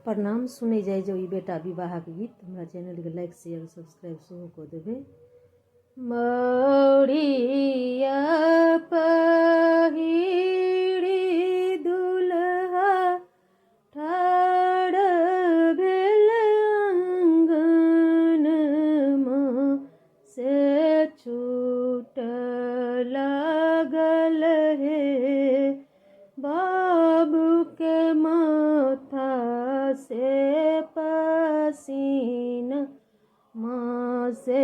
प्रणाम। सुनै जाइ जो ई बेटा विवाहक गीत। हमरा चैनल के लाइक शेयर सब्सक्राइब सेहो कऽ देबै। मौरिया पहिरी दुल्हा ठाढ़ भेल आंगनमा, से छूट लागल हे बाबू के माथा से पसीना, माँ से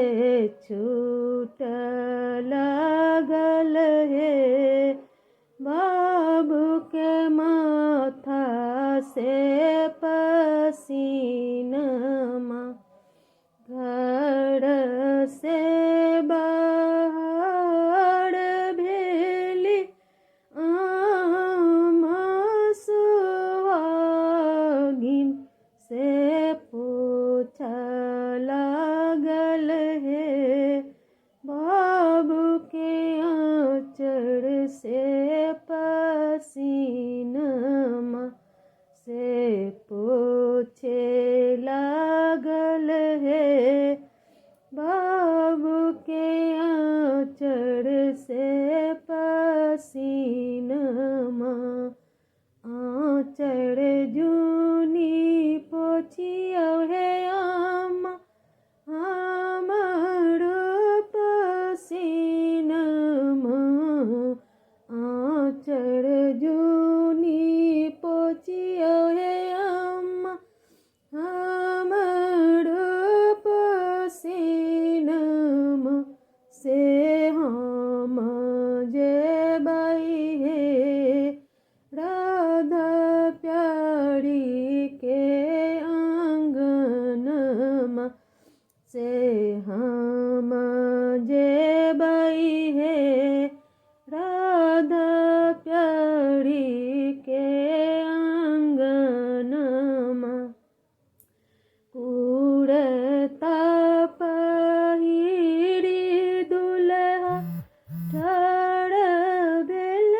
छूट लागल हे बाबू के माथा से पसीना, माँ घर से बाहर भेली आमा सुहागिन, से पूछ लागल हे बाबू के आँचर से पसीनमा, से पूछे लागल हे बाबू के आँचर से पसीनमा। आँचर जूनी पोछियो हे आमा हमरो पसीनमा, आँचर जूनी पोछियो हे आमा हमरो पसीनमा, से हम जेबै हे राधा प्यारी के आंगनमा, से हम जेबै हे राधा प्यारी के आंगनमा। कुर्ता पहिरी दुल्हा ठाढ़ भेल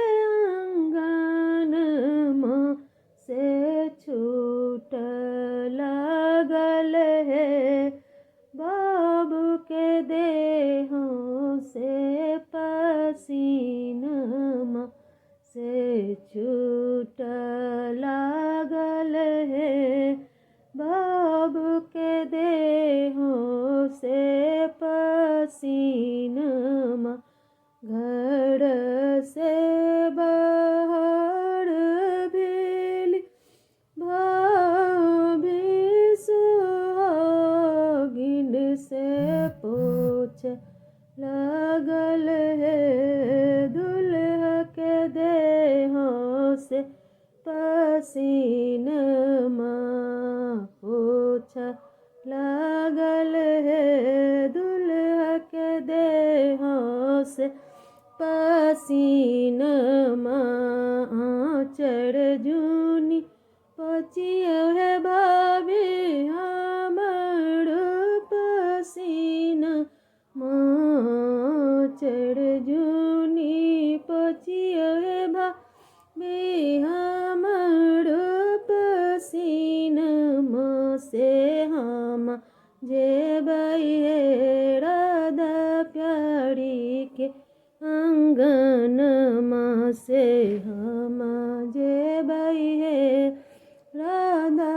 आंगनमा, से छूट लागल हे बाबू के देहों से पसीनमा, से छूट लागल हे बाबू के देहों से पसीनमा। घर से बाहर भेली भाभी सुहागिन, से पूछ लागल हे दुल्हा के देहों से पसीनमा, पूछ लागल हे दुल्हा के देहों से पसीनमा। आँचर जूनी पोछियो हे भाभी हमरो पसीना, आँचर जूनी पोछियो हे भाभी हमरो पसीनमा, से हम जेबै हे राधा प्यारी के आंगनमा, से हम जेबै हे राधा